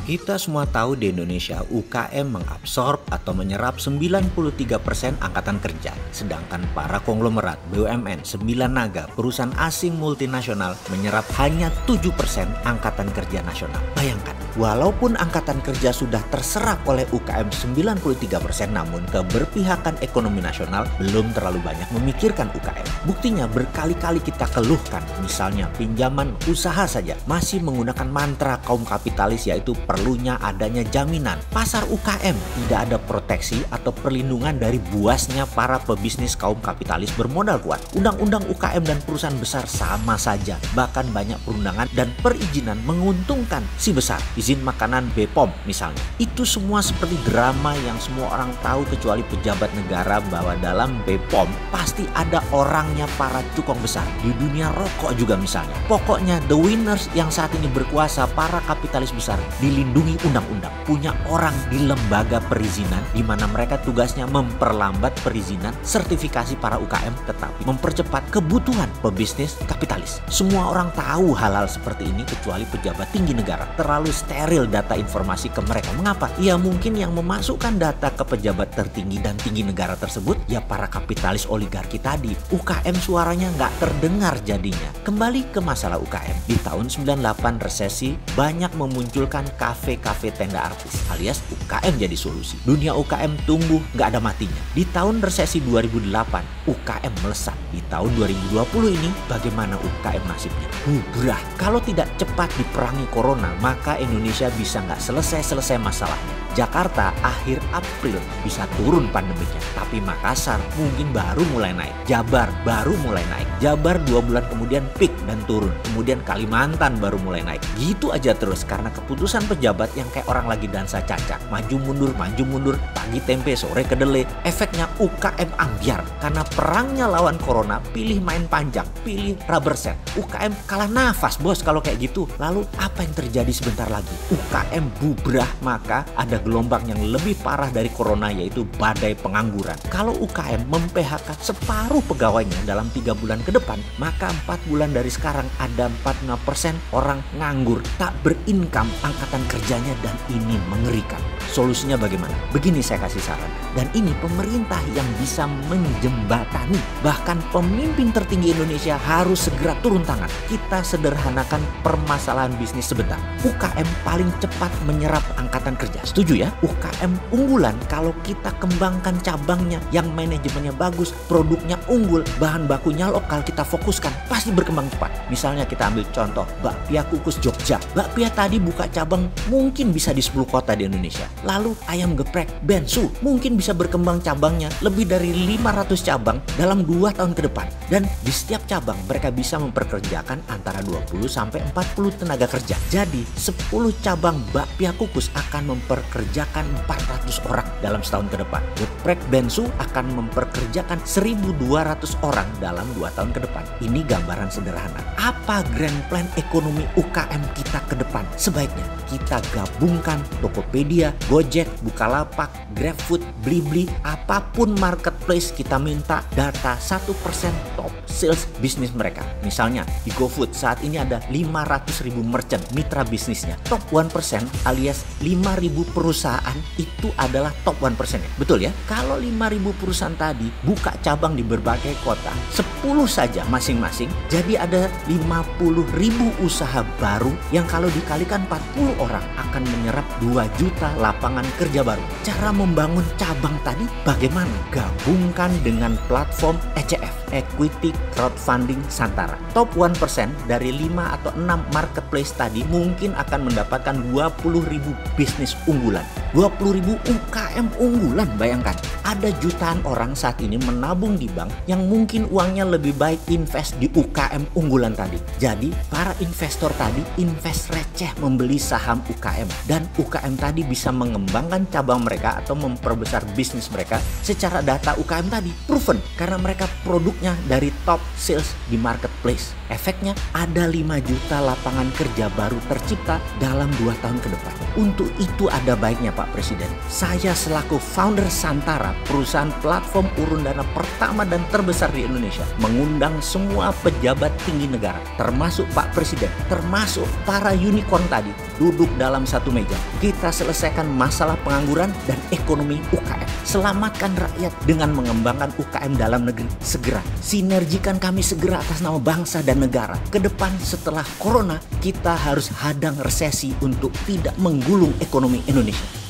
Kita semua tahu di Indonesia UKM mengabsorb atau menyerap 93% angkatan kerja. Sedangkan para konglomerat, BUMN, Sembilan Naga, perusahaan asing multinasional menyerap hanya 7% angkatan kerja nasional. Bayangkan, walaupun angkatan kerja sudah terserap oleh UKM 93%, namun keberpihakan ekonomi nasional belum terlalu banyak memikirkan UKM. Buktinya berkali-kali kita keluhkan, misalnya pinjaman usaha saja masih menggunakan mantra kaum kapitalis, yaitu perlunya adanya jaminan. Pasar UKM tidak ada proteksi atau perlindungan dari buasnya para pebisnis kaum kapitalis bermodal kuat. Undang-undang UKM dan perusahaan besar sama saja. Bahkan banyak perundangan dan perizinan menguntungkan si besar. Izin makanan BPOM misalnya. Itu semua seperti drama yang semua orang tahu kecuali pejabat negara, bahwa dalam BPOM pasti ada orangnya para cukong besar. Di dunia rokok juga misalnya. Pokoknya the winners yang saat ini berkuasa, para kapitalis besar, dilindungi undang-undang, punya orang di lembaga perizinan di mana mereka tugasnya memperlambat perizinan sertifikasi para UKM, tetapi mempercepat kebutuhan pebisnis kapitalis. Semua orang tahu hal-hal seperti ini kecuali pejabat tinggi negara. Terlalu steril data informasi ke mereka. Mengapa? Ya mungkin yang memasukkan data ke pejabat tertinggi dan tinggi negara tersebut ya para kapitalis oligarki tadi. UKM suaranya nggak terdengar jadinya. Kembali ke masalah UKM. Di tahun 98 resesi banyak memunculkan kafe-kafe tenda artis alias UKM jadi solusi. Dunia UKM tumbuh nggak ada matinya. Di tahun resesi 2008 UKM melesat. Di tahun 2020 ini bagaimana UKM nasibnya? Bubrah. Kalau tidak cepat diperangi corona, maka Indonesia bisa nggak selesai masalahnya. Jakarta akhir April bisa turun pandeminya, tapi Makassar mungkin baru mulai naik. Jabar baru mulai naik. Jabar 2 bulan kemudian peak dan turun. Kemudian Kalimantan baru mulai naik. Gitu aja terus karena keputusan pejabat yang kayak orang lagi dansa cacak. Maju mundur, pagi tempe, sore kedelai. Efeknya UKM ambiar karena perangnya lawan corona, pilih main panjang, pilih rubber set. UKM kalah nafas bos kalau kayak gitu. Lalu apa yang terjadi sebentar lagi? UKM bubrah, maka ada gelombang yang lebih parah dari corona, yaitu badai pengangguran. Kalau UKM mem-PHK separuh pegawainya dalam 3 bulan ke depan, maka 4 bulan dari sekarang ada 45% orang nganggur, tak berincome angkatan kerjanya, dan ini mengerikan. Solusinya bagaimana? Begini saya kasih saran. Dan ini pemerintah yang bisa menjembatani. Bahkan pemimpin tertinggi Indonesia harus segera turun tangan. Kita sederhanakan permasalahan bisnis sebentar. UKM paling cepat menyerap angkatan kerja. Setuju ya? UKM unggulan kalau kita kembangkan cabangnya yang manajemennya bagus, produknya unggul, bahan bakunya lokal, kita fokuskan, pasti berkembang cepat. Misalnya kita ambil contoh bakpia kukus Jogja. Bakpia tadi buka cabang mungkin bisa di 10 kota di Indonesia. Lalu ayam geprek Bensu mungkin bisa berkembang cabangnya lebih dari 500 cabang dalam 2 tahun ke depan. Dan di setiap cabang mereka bisa memperkerjakan antara 20 sampai 40 tenaga kerja. Jadi 10 cabang bakpia kukus akan memperkerjakan 400 orang dalam setahun ke depan. Geprek Bensu akan memperkerjakan 1.200 orang dalam 2 tahun ke depan. Ini gambaran sederhana. Apa grand plan ekonomi UKM kita ke depan? Sebaiknya kita gabungkan Tokopedia, Gojek, Bukalapak, GrabFood, Blibli, apapun marketplace, kita minta data 1% top sales bisnis mereka. Misalnya di GoFood saat ini ada 500.000 merchant mitra bisnisnya. Top 1% alias 5.000 perusahaan itu adalah top 1% ya. Betul ya? Kalau 5.000 perusahaan tadi buka cabang di berbagai kota, 10 saja masing-masing, jadi ada 50.000 usaha baru yang kalau dikalikan 40 orang akan menyerap 2 juta lapangan kerja baru. Cara membangun cabang tadi bagaimana? Gabungkan dengan platform ECF, Equity Crowdfunding Santara. Top 1% dari 5 atau 6 marketplace tadi mungkin akan mendapatkan 20.000 bisnis unggulan. 20.000 UKM unggulan, bayangkan. Ada jutaan orang saat ini menabung di bank yang mungkin uangnya lebih baik invest di UKM unggulan tadi. Jadi para investor tadi invest receh membeli saham UKM. Dan UKM tadi bisa mengembangkan cabang mereka atau memperbesar bisnis mereka secara data UKM tadi proven karena mereka produknya dari top sales di marketplace. Efeknya ada 5 juta lapangan kerja baru tercipta dalam 2 tahun ke depan. Untuk itu ada baiknya Pak Presiden, saya selaku founder Santara, perusahaan platform urun dana pertama dan terbesar di Indonesia, mengundang semua pejabat tinggi negara, termasuk Pak Presiden, termasuk para unicorn tadi, duduk dalam satu meja. Kita selesaikan masalah pengangguran dan ekonomi UKM. Selamatkan rakyat dengan mengembangkan UKM dalam negeri segera. Sinergikan kami segera atas nama bangsa dan negara. Ke depan setelah corona, kita harus hadang resesi untuk tidak menggulung ekonomi Indonesia.